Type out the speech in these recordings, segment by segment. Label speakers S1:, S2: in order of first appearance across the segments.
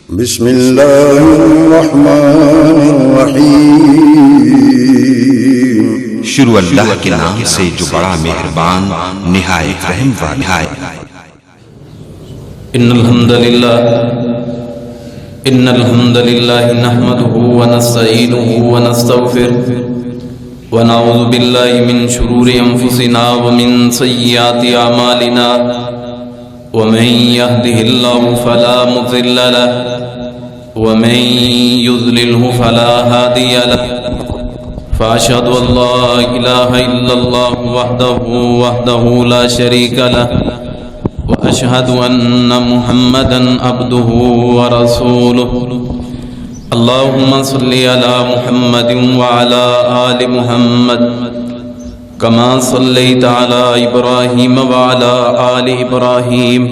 S1: بسم اللہ الرحمن الرحیم۔
S2: شروع اللہ کے نام سے جو بڑا مہربان نہایت رحم والا ہے۔
S3: ان الحمد للہ نحمده ونستعینه ونستغفره ونعوذ باللہ من شرور انفسنا ومن سیئات اعمالنا ومن يهده الله فلا مضل له ومن يضلله فلا هادي له فأشهد أن لا إله إلا الله وحده لا شريك له وأشهد أن محمدا عبده ورسوله اللهم صل على محمد وعلى آل محمد كما صليت على إبراهيم وعلى آل إبراهيم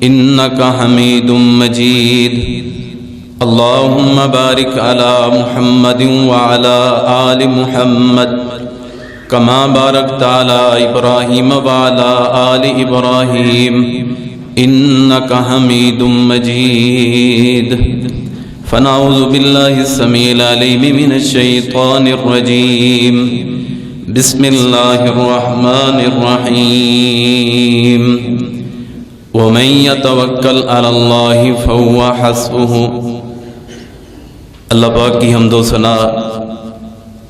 S3: إنك حميد مجيد اللهم بارك على محمد وعلى آل محمد كما باركت على إبراهيم وعلى آل إبراهيم إنك حميد مجيد فنعوذ بالله السميع العليم من الشيطان الرجيم بسم اللہ الرحمن الرحیم ومن يتوکل علی اللہ فهو حسبہ۔ اللہ پاک کی حمد و ثنا،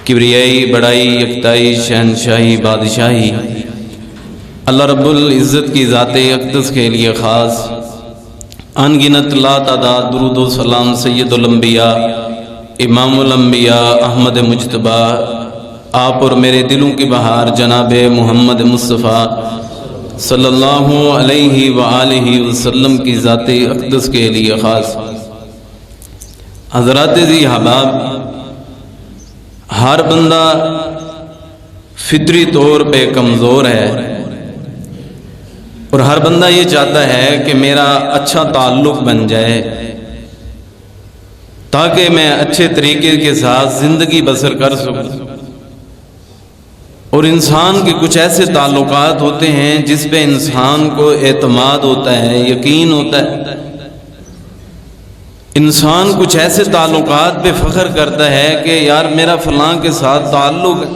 S3: کبریائی، بڑائی، یکتائی، شہنشاہی، بادشاہی اللہ رب العزت کی ذات اقدس کے لیے خاص، ان گنت لا تعداد درود و سلام سید الانبیاء امام الانبیاء احمد مجتبیٰ آپ اور میرے دلوں کی بہار جناب محمد مصطفیٰ صلی اللہ علیہ وآلہ وسلم کی ذات اقدس کے لیے خاص۔ حضرات ذی احباب، ہر بندہ فطری طور پہ کمزور ہے اور ہر بندہ یہ چاہتا ہے کہ میرا اچھا تعلق بن جائے تاکہ میں اچھے طریقے کے ساتھ زندگی بسر کر سکوں۔ اور انسان کے کچھ ایسے تعلقات ہوتے ہیں جس پہ انسان کو اعتماد ہوتا ہے، یقین ہوتا ہے۔ انسان کچھ ایسے تعلقات پہ فخر کرتا ہے کہ یار میرا فلاں کے ساتھ تعلق ہے۔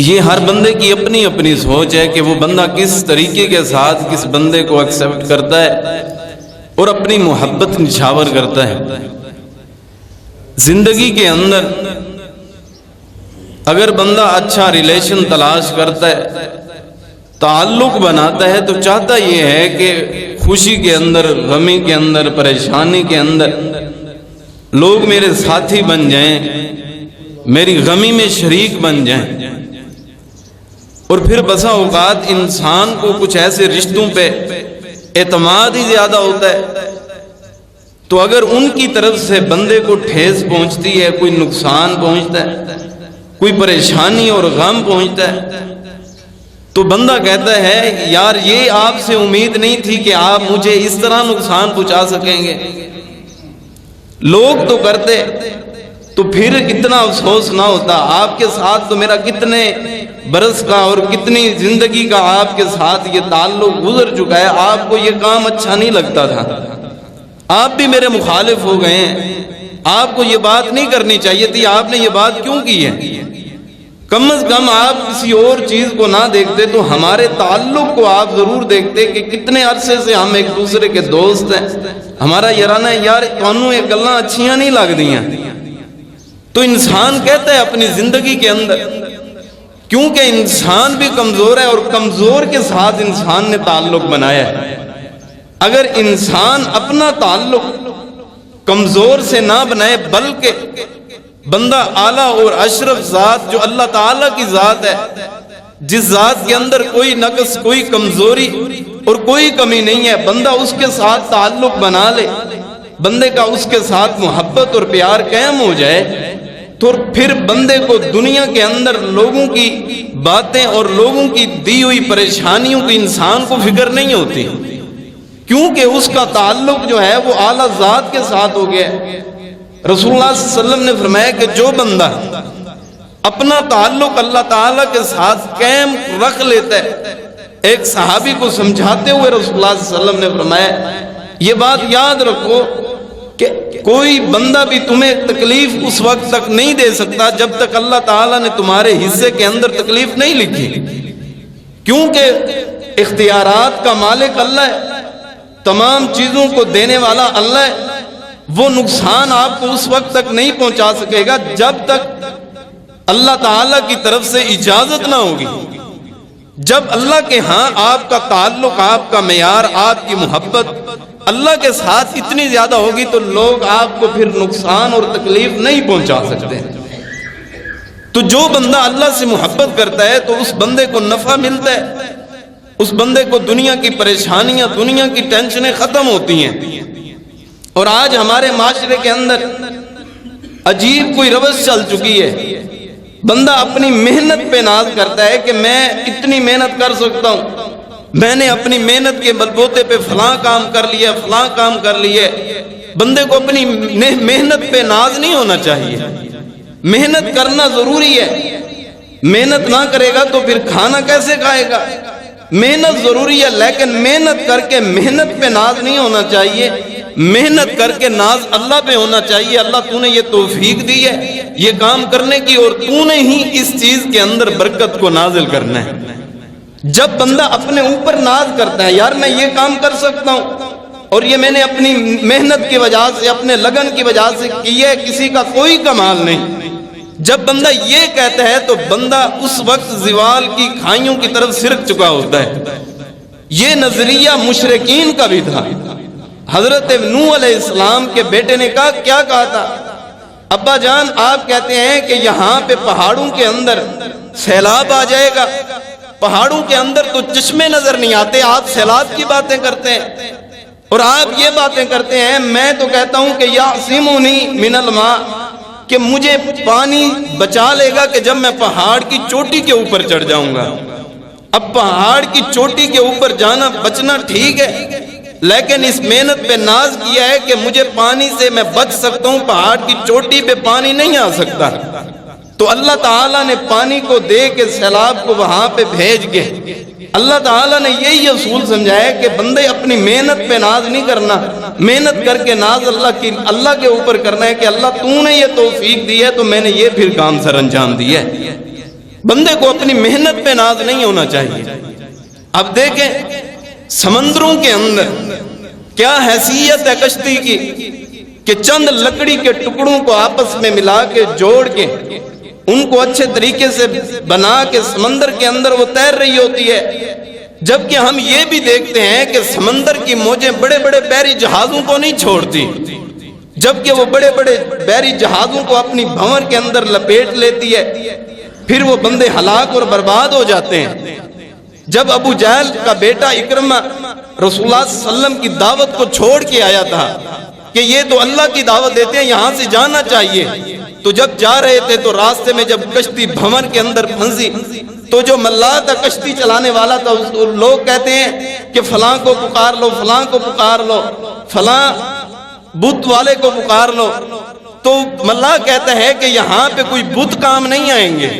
S3: یہ ہر بندے کی اپنی اپنی سوچ ہے کہ وہ بندہ کس طریقے کے ساتھ کس بندے کو ایکسیپٹ کرتا ہے اور اپنی محبت نچھاور کرتا ہے۔ زندگی کے اندر اگر بندہ اچھا ریلیشن تلاش کرتا ہے، تعلق بناتا ہے، تو چاہتا یہ ہے کہ خوشی کے اندر، غمی کے اندر، پریشانی کے اندر لوگ میرے ساتھی بن جائیں، میری غمی میں شریک بن جائیں۔ اور پھر بسا اوقات انسان کو کچھ ایسے رشتوں پہ اعتماد ہی زیادہ ہوتا ہے، تو اگر ان کی طرف سے بندے کو ٹھیس پہنچتی ہے، کوئی نقصان پہنچتا ہے، کوئی پریشانی اور غم پہنچتا ہے، تو بندہ کہتا ہے یار یہ آپ سے امید نہیں تھی کہ آپ مجھے اس طرح نقصان پہنچا سکیں گے۔ لوگ تو کرتے تو پھر اتنا افسوس نہ ہوتا، آپ کے ساتھ تو میرا کتنے برس کا اور کتنی زندگی کا آپ کے ساتھ یہ تعلق گزر چکا ہے، آپ کو یہ کام اچھا نہیں لگتا تھا، آپ بھی میرے مخالف ہو گئے ہیں، آپ کو یہ بات نہیں کرنی چاہیے تھی، آپ نے یہ بات کیوں کی ہے؟ کم از کم آپ کسی اور چیز کو نہ دیکھتے تو ہمارے تعلق کو آپ ضرور دیکھتے کہ کتنے عرصے سے ہم ایک دوسرے کے دوست ہیں، ہمارا یارانہ ہے، یار تانوں یہ گلاں اچھیاں نہیں لگ دیاں۔ تو انسان کہتا ہے اپنی زندگی کے اندر، کیونکہ انسان بھی کمزور ہے اور کمزور کے ساتھ انسان نے تعلق بنایا ہے۔ اگر انسان اپنا تعلق کمزور سے نہ بنائے بلکہ بندہ اعلیٰ اور اشرف ذات جو اللہ تعالیٰ کی ذات ہے، جس ذات کے اندر کوئی نقص، کوئی کمزوری اور کوئی کمی نہیں ہے، بندہ اس کے ساتھ تعلق بنا لے، بندے کا اس کے ساتھ محبت اور پیار قائم ہو جائے، تو پھر بندے کو دنیا کے اندر لوگوں کی باتیں اور لوگوں کی دی ہوئی پریشانیوں کی انسان کو فکر نہیں ہوتی، کیونکہ اس کا تعلق جو ہے وہ اعلیٰ ذات کے ساتھ ہو گیا ہے۔ رسول اللہ صلی اللہ علیہ وسلم نے فرمایا کہ جو بندہ اپنا تعلق اللہ تعالیٰ کے ساتھ قائم رکھ لیتا ہے، ایک صحابی کو سمجھاتے ہوئے رسول اللہ صلی اللہ علیہ وسلم نے فرمایا یہ بات یاد رکھو کہ کوئی بندہ بھی تمہیں تکلیف اس وقت تک نہیں دے سکتا جب تک اللہ تعالیٰ نے تمہارے حصے کے اندر تکلیف نہیں لکھی، کیونکہ اختیارات کا مالک اللہ ہے، تمام چیزوں کو دینے والا اللہ ہے۔ وہ نقصان آپ کو اس وقت تک نہیں پہنچا سکے گا جب تک اللہ تعالیٰ کی طرف سے اجازت نہ ہوگی۔ جب اللہ کے ہاں آپ کا تعلق، آپ کا معیار، آپ کی محبت اللہ کے ساتھ اتنی زیادہ ہوگی تو لوگ آپ کو پھر نقصان اور تکلیف نہیں پہنچا سکتے۔ تو جو بندہ اللہ سے محبت کرتا ہے تو اس بندے کو نفع ملتا ہے، اس بندے کو دنیا کی پریشانیاں، دنیا کی ٹینشنیں ختم ہوتی ہیں۔ اور آج ہمارے معاشرے کے اندر عجیب کوئی روش چل چکی ہے، بندہ اپنی محنت پہ ناز کرتا ہے کہ میں اتنی محنت کر سکتا ہوں، میں نے اپنی محنت کے بلبوتے پہ فلاں کام کر لیا، فلاں کام کر لیے۔ بندے کو اپنی محنت پہ ناز نہیں ہونا چاہیے، محنت کرنا ضروری ہے، محنت نہ کرے گا تو پھر کھانا کیسے کھائے گا؟ محنت ضروری ہے، لیکن محنت کر کے محنت پہ ناز نہیں ہونا چاہیے، محنت کر کے ناز اللہ پہ ہونا چاہیے۔ اللہ تو نے یہ توفیق دی ہے یہ کام کرنے کی، اور تو نے ہی اس چیز کے اندر برکت کو نازل کرنا ہے۔ جب بندہ اپنے اوپر ناز کرتا ہے، یار میں یہ کام کر سکتا ہوں اور یہ میں نے اپنی محنت کی وجہ سے، اپنے لگن کی وجہ سے کی ہے، کسی کا کوئی کمال نہیں، جب بندہ یہ کہتا ہے تو بندہ اس وقت زوال کی کھائیوں کی طرف سرک چکا ہوتا ہے۔ یہ نظریہ مشرکین کا بھی تھا۔ حضرت نوح علیہ السلام کے بیٹے نے کیا کہا تھا؟ ابا جان آپ کہتے ہیں کہ یہاں پہ پہاڑوں کے اندر سیلاب آ جائے گا، پہاڑوں کے اندر تو چشمے نظر نہیں آتے، آپ سیلاب کی باتیں کرتے ہیں اور آپ یہ باتیں کرتے ہیں۔ میں تو کہتا ہوں کہ یعصمنی من الماء، کہ مجھے پانی بچا لے گا کہ جب میں پہاڑ کی چوٹی کے اوپر چڑھ جاؤں گا۔ اب پہاڑ کی چوٹی کے اوپر جانا بچنا ٹھیک ہے، لیکن اس محنت پہ ناز کیا ہے کہ مجھے پانی سے میں بچ سکتا ہوں، پہاڑ کی چوٹی پہ پانی نہیں آ سکتا۔ تو اللہ تعالیٰ نے پانی کو دے کے سیلاب کو وہاں پہ بھیج کے اللہ تعالیٰ نے یہی اصول سمجھایا کہ بندے اپنی محنت پہ ناز نہیں کرنا، محنت کر کے ناز اللہ کے اوپر کرنا ہے کہ اللہ تو نے یہ توفیق دی ہے تو میں نے یہ پھر کام سر انجام دیا ہے۔ بندے کو اپنی محنت پہ ناز نہیں ہونا چاہیے۔ اب دیکھیں سمندروں کے اندر کیا حیثیت ہے کشتی کی کہ چند لکڑی کے ٹکڑوں کو آپس میں ملا کے جوڑ کے ان کو اچھے طریقے سے بنا کے سمندر کے اندر وہ تیر رہی ہوتی ہے، جبکہ ہم یہ بھی دیکھتے ہیں کہ سمندر کی موجیں بڑے بڑے بحری جہازوں کو نہیں چھوڑتی، جبکہ وہ بڑے بڑے بحری جہازوں کو اپنی بھنور کے اندر لپیٹ لیتی ہے، پھر وہ بندے ہلاک اور برباد ہو جاتے ہیں۔ جب ابو جہل کا بیٹا اکرمہ رسول اللہ صلی اللہ علیہ وسلم کی دعوت کو چھوڑ کے آیا تھا کہ یہ تو اللہ کی دعوت دیتے ہیں، یہاں سے جانا چاہیے، تو جب جا رہے تھے تو راستے میں جب کشتی بھنور کے اندر پھنسی تو جو ملاح تھا، کشتی چلانے والا تھا، لوگ کہتے ہیں کہ فلاں کو پکار لو، فلاں کو پکار لو، فلاں بت والے کو پکار لو، تو ملاح کہتا ہے کہ یہاں پہ کوئی بت کام نہیں آئیں گے،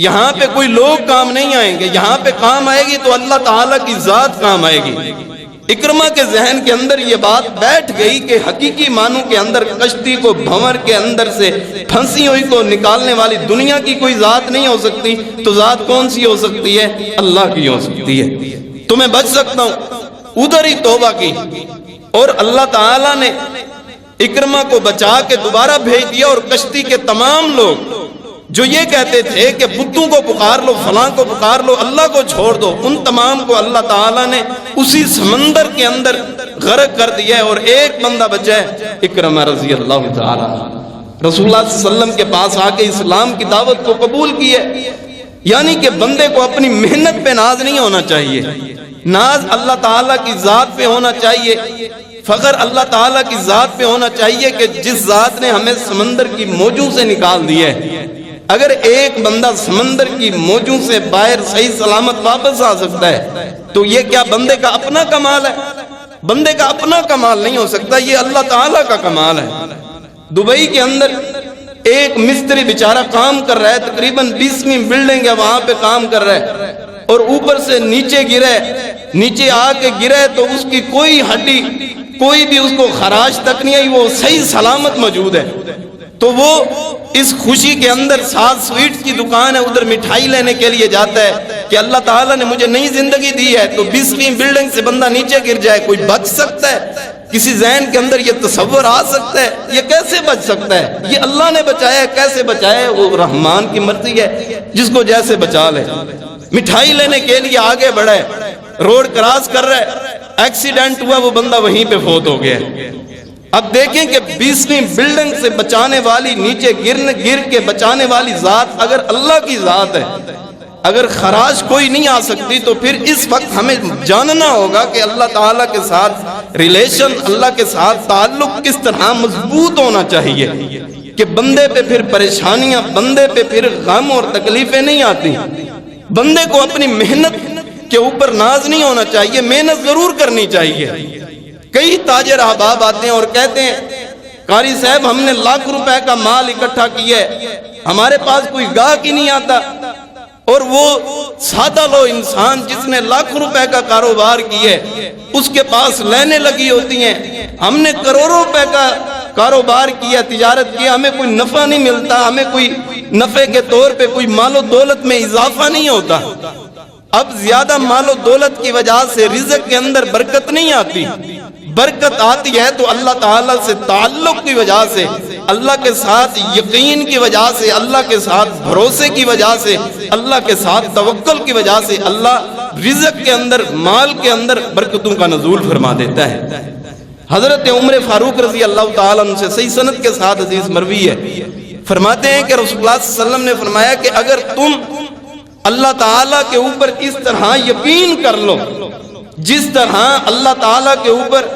S3: یہاں پہ کوئی لوگ کام نہیں آئیں گے، یہاں پہ کام آئے گی تو اللہ تعالیٰ کی ذات کام آئے گی۔ اکرمہ کے ذہن کے اندر یہ بات بیٹھ گئی کہ حقیقی معنوں کے اندر کشتی کو بھنور کے اندر سے پھنسی ہوئی کو نکالنے والی دنیا کی کوئی ذات نہیں ہو سکتی، تو ذات کون سی ہو سکتی ہے؟ اللہ کی ہو سکتی ہے۔ تو میں بچ سکتا ہوں، ادھر ہی توبہ کی اور اللہ تعالیٰ نے اکرمہ کو بچا کے دوبارہ بھیج دیا، اور کشتی کے تمام لوگ جو یہ کہتے تھے کہ بتوں کو پکار لو، فلاں کو پکار لو، اللہ کو چھوڑ دو، ان تمام کو اللہ تعالیٰ نے اسی سمندر کے اندر غرق کر دیا ہے، اور ایک بندہ بچا ہے، اکرمہ رضی اللہ تعالیٰ۔ رسول اللہ صلی اللہ علیہ وسلم کے پاس آ کے اسلام کی دعوت کو قبول کی ہے۔ یعنی کہ بندے کو اپنی محنت پہ ناز نہیں ہونا چاہیے، ناز اللہ تعالیٰ کی ذات پہ ہونا چاہیے، فخر اللہ تعالیٰ کی ذات پہ ہونا چاہیے کہ جس ذات نے ہمیں سمندر کی موجوں سے نکال دی ہے۔ اگر ایک بندہ سمندر کی موجوں سے باہر صحیح سلامت واپس آ سکتا ہے تو یہ کیا بندے کا اپنا کمال ہے؟ بندے کا اپنا کمال نہیں ہو سکتا، یہ اللہ تعالیٰ کا کمال ہے۔ دبئی کے اندر ایک مستری بیچارہ کام کر رہا ہے، تقریباً 20ویں بلڈنگ ہے، وہاں پہ کام کر رہا ہے، اور اوپر سے نیچے گرا ہے، نیچے آ کے گرا ہے تو اس کی کوئی ہڈی کوئی بھی اس کو خراش تک نہیں آئی، وہ صحیح سلامت موجود ہے، تو وہ اس خوشی کے اندر ساتھ سویٹس کی دکان ہے، ادھر مٹھائی لینے کے لیے جاتا ہے کہ اللہ تعالیٰ نے مجھے نئی زندگی دی ہے، تو 20ویں بلڈنگ سے بندہ نیچے گر جائے، کوئی بچ سکتا ہے؟ کسی ذہن کے اندر یہ تصور آ سکتا ہے؟ یہ کیسے بچ سکتا ہے؟ یہ اللہ نے بچایا ہے، کیسے بچایا ہے؟ وہ رحمان کی مرضی ہے، جس کو جیسے بچا لے۔ مٹھائی لینے کے لیے آگے بڑھا ہے، روڈ کراس کر رہا ہے، ایکسیڈنٹ ہوا، وہ بندہ وہیں پہ فوت ہو گیا۔ اب دیکھیں کہ 20ویں بلڈنگ سے بچانے والی، نیچے گر کے بچانے والی ذات اگر اللہ کی ذات ہے، اگر خراش کوئی نہیں آ سکتی، تو پھر اس وقت ہمیں جاننا ہوگا کہ اللہ تعالیٰ کے ساتھ ریلیشن، اللہ کے ساتھ تعلق کس طرح مضبوط ہونا چاہیے کہ بندے پہ پھر پریشانیاں، بندے پہ پھر غم اور تکلیفیں نہیں آتی۔ بندے کو اپنی محنت کے اوپر ناز نہیں ہونا چاہیے، محنت ضرور کرنی چاہیے۔ کئی تاجر احباب آتے ہیں اور کہتے ہیں قاری صاحب ہم نے لاکھ روپے کا مال اکٹھا کیا ہے، ہمارے پاس کوئی گاہک ہی نہیں آتا، اور وہ سادہ لو انسان جس نے لاکھ روپے کا کاروبار کیا ہے اس کے پاس لینے لگی ہوتی ہیں، ہم نے کروڑوں روپے کا کاروبار کیا، تجارت کیا، ہمیں کوئی نفع نہیں ملتا، ہمیں کوئی نفع کے طور پہ کوئی مال و دولت میں اضافہ نہیں ہوتا۔ اب زیادہ مال و دولت کی وجہ سے رزق کے اندر برکت نہیں آتی، برکت آتی ہے تو اللہ تعالیٰ سے تعلق کی وجہ سے، اللہ کے ساتھ یقین کی وجہ سے، اللہ کے ساتھ بھروسے کی وجہ سے، اللہ کے ساتھ توکل کی وجہ سے اللہ رزق کے اندر، مال کے اندر برکتوں کا نزول فرما دیتا ہے۔ حضرت عمر فاروق رضی اللہ تعالیٰ عنہ سے صحیح سند کے ساتھ حدیث مروی ہے، فرماتے ہیں کہ رسول اللہ صلی اللہ علیہ وسلم نے فرمایا کہ اگر تم اللہ تعالیٰ کے اوپر اس طرح یقین کر لو جس طرح اللہ تعالیٰ کے اوپر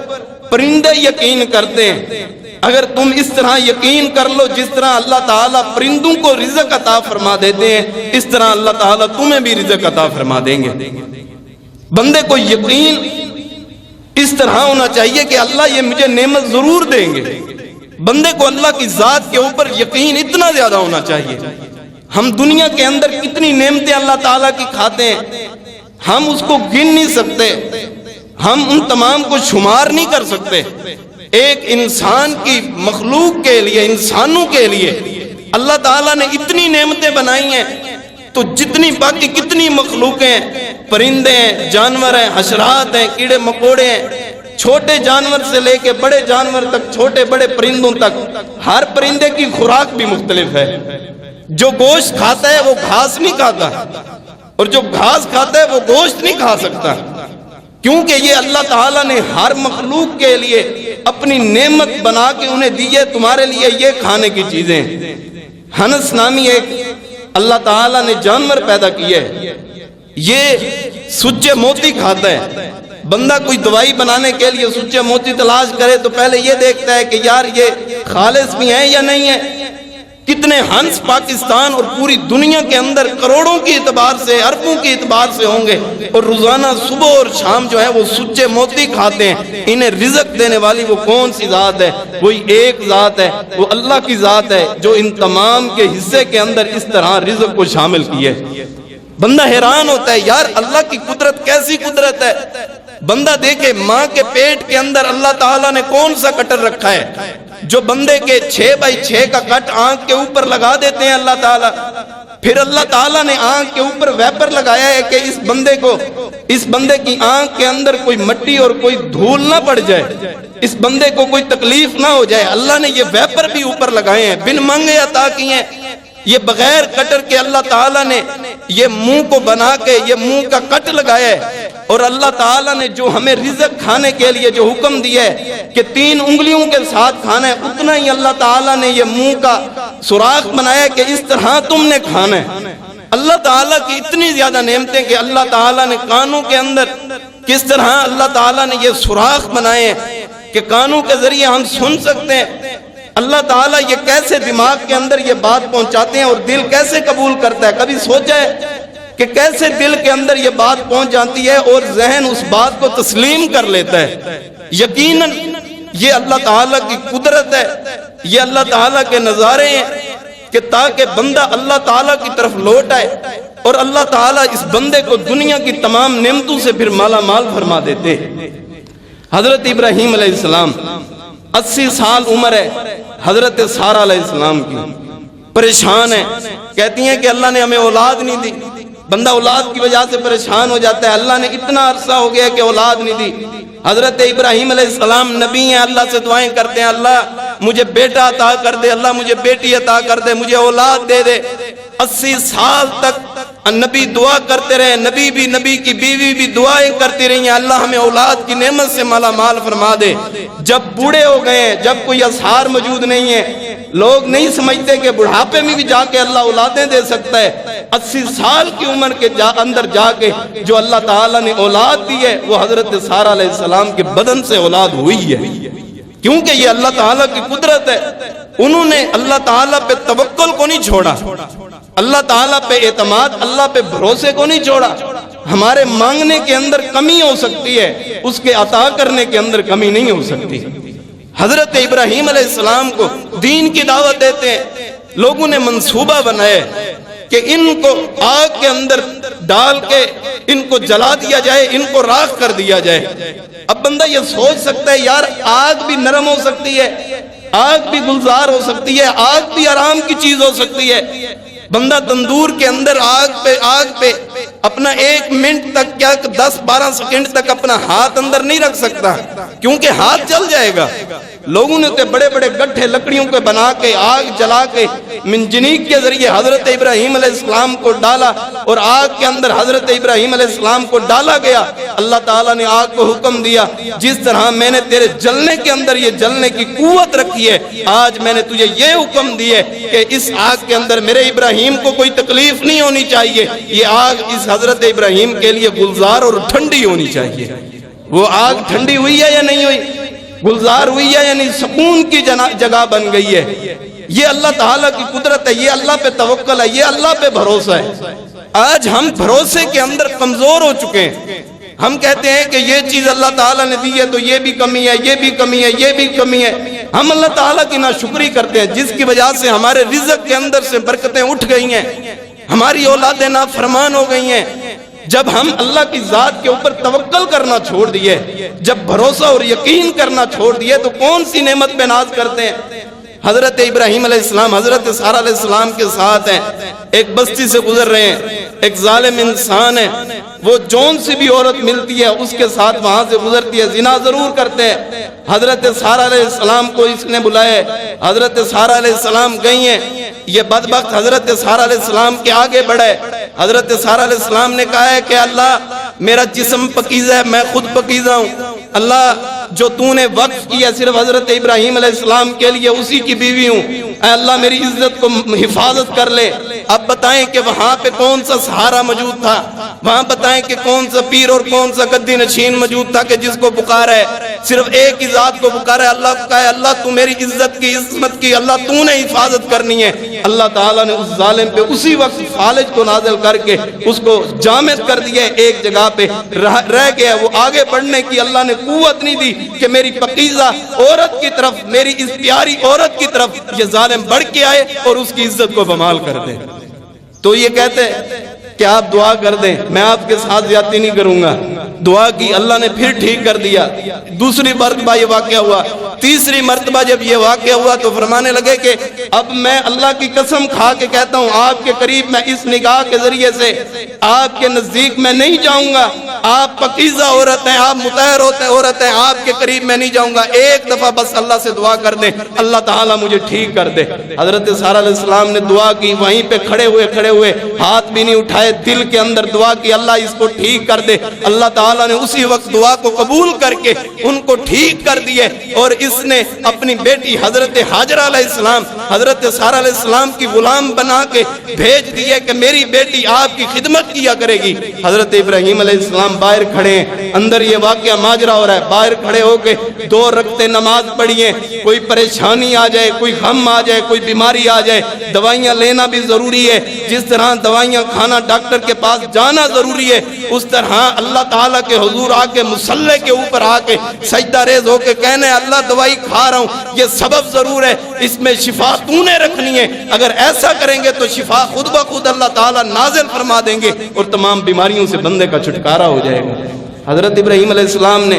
S3: پرندے یقین کرتے ہیں، اگر تم اس طرح یقین کر لو جس طرح اللہ تعالیٰ پرندوں کو رزق عطا فرما دیتے ہیں، اس طرح اللہ تعالیٰ تمہیں بھی رزق عطا فرما دیں گے۔ بندے کو یقین اس طرح ہونا چاہیے کہ اللہ یہ مجھے نعمت ضرور دیں گے۔ بندے کو اللہ کی ذات کے اوپر یقین اتنا زیادہ ہونا چاہیے۔ ہم دنیا کے اندر کتنی نعمتیں اللہ تعالیٰ کی کھاتے ہیں، ہم اس کو گن نہیں سکتے، ہم ان تمام کو شمار نہیں کر سکتے۔ ایک انسان کی مخلوق کے لیے، انسانوں کے لیے اللہ تعالیٰ نے اتنی نعمتیں بنائی ہیں، تو جتنی باقی کتنی مخلوقیں، پرندے ہیں، جانور ہیں، حشرات ہیں، کیڑے مکوڑے ہیں، چھوٹے جانور سے لے کے بڑے جانور تک، چھوٹے بڑے پرندوں تک، ہر پرندے کی خوراک بھی مختلف ہے۔ جو گوشت کھاتا ہے وہ گھاس نہیں کھاتا، اور جو گھاس کھاتا ہے وہ گوشت نہیں کھا سکتا، کیونکہ یہ اللہ تعالیٰ نے ہر مخلوق کے لیے اپنی نعمت بنا کے انہیں دی ہے، تمہارے لیے یہ کھانے کی چیزیں۔ ہنس نامی ایک اللہ تعالیٰ نے جانور پیدا کیا ہے، یہ سچے موتی کھاتا ہے۔ بندہ کوئی دوائی بنانے کے لیے سچے موتی تلاش کرے تو پہلے یہ دیکھتا ہے کہ یار یہ خالص بھی ہیں یا نہیں ہے۔ کتنے ہنس پاکستان اور پوری دنیا کے اندر کروڑوں کی اعتبار سے، اربوں کی اعتبار سے ہوں گے، اور روزانہ صبح اور شام جو ہے وہ سچے موتی کھاتے ہیں۔ انہیں رزق دینے والی وہ کون سی ذات ہے؟ وہی ایک ذات ہے، وہ اللہ کی ذات ہے جو ان تمام کے حصے کے اندر اس طرح رزق کو شامل کیے۔ بندہ حیران ہوتا ہے، یار اللہ کی قدرت کیسی قدرت ہے۔ بندہ دیکھے ماں کے پیٹ کے اندر اللہ تعالیٰ نے کون سا کٹر رکھا ہے، جو بندے کے 6x6 کا کٹ آنکھ کے اوپر لگا دیتے ہیں اللہ تعالیٰ۔ پھر اللہ تعالیٰ نے آنکھ کے اوپر ویپر لگایا ہے کہ اس بندے کی آنکھ کے اندر کوئی مٹی اور کوئی دھول نہ پڑ جائے، اس بندے کو کوئی تکلیف نہ ہو جائے۔ اللہ نے یہ ویپر بھی اوپر لگائے ہیں، بن مانگے عطا کیے ہیں۔ یہ بغیر کٹر کے اللہ تعالیٰ نے یہ منہ کو بنا کے یہ منہ کا کٹ لگایا ہے، اور اللہ تعالیٰ نے جو ہمیں رزق کھانے کے لیے جو حکم دیا ہے کہ 3 انگلیوں کے ساتھ کھانا ہے، اتنا ہی اللہ تعالیٰ نے یہ منہ کا سوراخ بنایا کہ اس طرح تم نے کھانا ہے۔ اللہ تعالیٰ کی اتنی زیادہ نعمتیں کہ اللہ تعالیٰ نے کانوں کے اندر کس طرح اللہ تعالیٰ نے یہ سوراخ بنائے ہیں کہ کانوں کے ذریعے ہم سن سکتے ہیں۔ اللہ تعالیٰ یہ کیسے دماغ کے اندر یہ بات پہنچاتے ہیں اور دل کیسے قبول کرتا ہے؟ کبھی سوچا ہے کہ کیسے دل کے اندر یہ بات پہنچ جاتی ہے اور ذہن اس بات کو تسلیم کر لیتا ہے؟ یقیناً یہ اللہ تعالیٰ کی قدرت ہے، یہ اللہ تعالیٰ کے نظارے ہیں کہ تاکہ بندہ اللہ تعالیٰ کی طرف لوٹ آئے، اور اللہ تعالیٰ اس بندے کو دنیا کی تمام نعمتوں سے پھر مالا مال فرما دیتے ہیں۔ حضرت ابراہیم علیہ السلام 80 سال عمر ہے حضرت سارہ علیہ السلام کی، پریشان ہے، کہتی ہیں کہ اللہ نے ہمیں اولاد نہیں دی. بندہ اولاد کی وجہ سے پریشان ہو جاتا ہے، اللہ نے اتنا عرصہ ہو گیا کہ اولاد نہیں دی. حضرت ابراہیم علیہ السلام نبی ہیں، اللہ سے دعائیں کرتے ہیں، اللہ مجھے بیٹا عطا کر دے، اللہ مجھے بیٹی عطا کر دے، مجھے اولاد دے دے. 80 سال تک نبی دعا کرتے رہے، نبی بھی، نبی کی بیوی بھی دعائیں کرتی رہی ہیں، اللہ ہمیں اولاد کی نعمت سے مالا مال فرما دے. جب بوڑھے ہو گئے ہیں، جب کوئی اثار موجود نہیں ہے، لوگ نہیں سمجھتے کہ بڑھاپے میں بھی جا کے اللہ اولادیں دے سکتا ہے. 80 سال کی عمر کے اندر جا کے جو اللہ تعالیٰ نے اولاد دی ہے وہ حضرت سارہ علیہ السلام کے بدن سے اولاد ہوئی ہے، کیونکہ یہ اللہ تعالیٰ کی قدرت ہے. انہوں نے اللہ تعالیٰ پہ توکل کو نہیں چھوڑا، اللہ تعالیٰ پہ اعتماد، اللہ پہ بھروسے کو نہیں چھوڑا. ہمارے مانگنے کے اندر کمی ہو سکتی ہے، اس کے عطا کرنے کے اندر کمی نہیں ہو سکتی. حضرت ابراہیم علیہ السلام کو دین کی دعوت دیتے ہیں، لوگوں نے منصوبہ بنائے کہ ان کو آگ کے اندر ڈال کے ان کو جلا دیا جائے، ان کو راکھ کر دیا جائے. اب بندہ یہ سوچ سکتا ہے یار آگ بھی نرم ہو سکتی ہے، آگ بھی گلزار ہو سکتی ہے، آگ بھی آرام کی چیز ہو سکتی ہے. بندہ تندور کے اندر آگ پہ اپنا 1 منٹ تک کیا 10-12 سیکنڈ تک اپنا ہاتھ اندر نہیں رکھ سکتا، کیونکہ ہاتھ جل جائے گا. لوگوں نے تو بڑے بڑے گٹھے لکڑیوں کے بنا کے آگ جلا کے منجنیق کے ذریعے حضرت ابراہیم علیہ السلام کو ڈالا، اور آگ کے اندر حضرت ابراہیم علیہ السلام کو ڈالا گیا. اللہ تعالیٰ نے آگ کو حکم دیا، جس طرح میں نے تیرے جلنے کے اندر یہ جلنے کی قوت رکھی ہے، آج میں نے تجھے یہ حکم دی ہے کہ اس آگ کے اندر میرے ابراہیم کو کوئی تکلیف نہیں ہونی چاہیے. یہ آگ اس حضرت ابراہیم کے لیے گلزار اور ٹھنڈی ہونی چاہیے. وہ آگ ٹھنڈی ہوئی ہے یا نہیں ہوئی؟ گلزار ہوئی ہے، یعنی سکون کی جگہ بن گئی ہے. یہ اللہ تعالیٰ کی قدرت ہے، یہ اللہ پہ توکل ہے، یہ اللہ پہ بھروسہ ہے. آج ہم بھروسے کے اندر کمزور ہو چکے ہیں. ہم کہتے ہیں کہ یہ چیز اللہ تعالیٰ نے دی ہے تو یہ بھی کمی ہے، یہ بھی کمی ہے، یہ بھی کمی ہے. ہم اللہ تعالیٰ کی ناشکری کرتے ہیں، جس کی وجہ سے ہمارے رزق کے اندر سے برکتیں اٹھ گئی ہیں، ہماری اولادیں نافرمان ہو گئی ہیں. جب ہم اللہ کی ذات کے اوپر توکل کرنا چھوڑ دیے، جب بھروسہ اور یقین کرنا چھوڑ دیے، تو کون سی نعمت پہ ناز کرتے ہیں؟ حضرت ابراہیم علیہ السلام حضرت سارہ علیہ السلام کے ساتھ ہیں، ایک بستی سے گزر رہے ہیں، ایک ظالم انسان ہے، وہ جون سی بھی عورت ملتی ہے اس کے ساتھ وہاں سے گزرتی ہے، زنا ضرور کرتے ہیں. حضرت سارہ علیہ السلام کو اس نے بلائے، حضرت سارہ علیہ السلام گئی ہیں. یہ بدبخت حضرت سارہ علیہ السلام کے آگے بڑھے. حضرت سارہ علیہ السلام نے کہا ہے کہ اللہ میرا جسم پکیزہ ہے، میں خود پکیزہ ہوں، اللہ جو تو نے وقف کیا صرف حضرت ابراہیم علیہ السلام کے لیے اسی کی بیوی ہوں، اے اللہ میری عزت کو حفاظت کر لے. اب بتائیں کہ وہاں پہ کون سا سہارا موجود تھا، وہاں بتائیں کہ کون سا پیر اور کون سا گدی نشین موجود تھا کہ جس کو پکارا ہے، صرف ایک ہی ذات کو پکارا ہے، اللہ کو کہا ہے اللہ تو میری عزت کی عظمت کی اللہ تو نے حفاظت کرنی ہے. اللہ تعالیٰ نے اس ظالم پہ اسی وقت فالج کو نازل کر کے اس کو جامد کر دیا، ایک جگہ پہ رہ گیا. وہ آگے بڑھنے کی اللہ نے قوت نہیں دی کہ میری پکیزہ عورت کی طرف، میری اس پیاری عورت کی طرف یہ ظالم بڑھ کے آئے اور اس کی عزت کو بمال کر دے. تو یہ کہتے ہیں کہ آپ دعا کر دیں، میں آپ کے ساتھ زیادتی نہیں کروں گا. دعا کی، اللہ نے پھر ٹھیک کر دیا. دوسری مرتبہ یہ واقعہ ہوا، تیسری مرتبہ جب یہ واقعہ ہوا تو فرمانے لگے کہ اب میں اللہ کی قسم کھا کے کہتا ہوں آپ کے قریب میں اس نگاہ کے ذریعے سے آپ کے نزدیک میں نہیں جاؤں گا. آپ پاکیزہ عورت ہیں، آپ مطہر عورت ہیں، آپ کے قریب میں نہیں جاؤں گا. ایک دفعہ بس اللہ سے دعا کر دیں، اللہ تعالیٰ مجھے ٹھیک کر دے. حضرت سارہ علیہ السلام نے دعا کی، وہیں پہ کھڑے ہوئے ہاتھ بھی نہیں اٹھائے، دل کے اندر دعا کی اللہ اس کو ٹھیک کر دے. اللہ تعالیٰ نے اسی وقت دعا کو قبول کر کے ان کو ٹھیک کر دیے، اور اس نے اپنی بیٹی حضرت حاجرہ علیہ السلام حضرت سارہ علیہ السلام کی غلام بنا کے بھیج دیے کہ میری بیٹی آپ کی خدمت کیا کرے گی. حضرت ابراہیم علیہ السلام باہر کھڑے ہیں، اندر یہ واقعہ ماجرا ہو رہا ہے، باہر کھڑے ہو کے 2 رکعتیں نماز پڑھی ہیں. کوئی پریشانی آ جائے، کوئی غم آ جائے، کوئی بیماری آ جائے، دوائیاں لینا بھی ضروری ہے. جس طرح دوائیاں کھانا ڈاکٹر کے پاس جانا ضروری ہے، اس طرح اللہ تعالیٰ کے حضور آ کے مصلی کے اوپر آ کے سجدہ ریز ہو کے کہنا ہے اللہ دوائی کھا رہا ہوں، یہ سبب ضرور ہے، اس میں شفا تو نے رکھنی ہے. اگر ایسا کریں گے تو شفا خود بخود اللہ تعالیٰ نازل فرما دیں گے اور تمام بیماریوں سے بندے کا چھٹکارا ہو جائے گا. حضرت ابراہیم علیہ السلام نے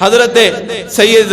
S3: حضرت سید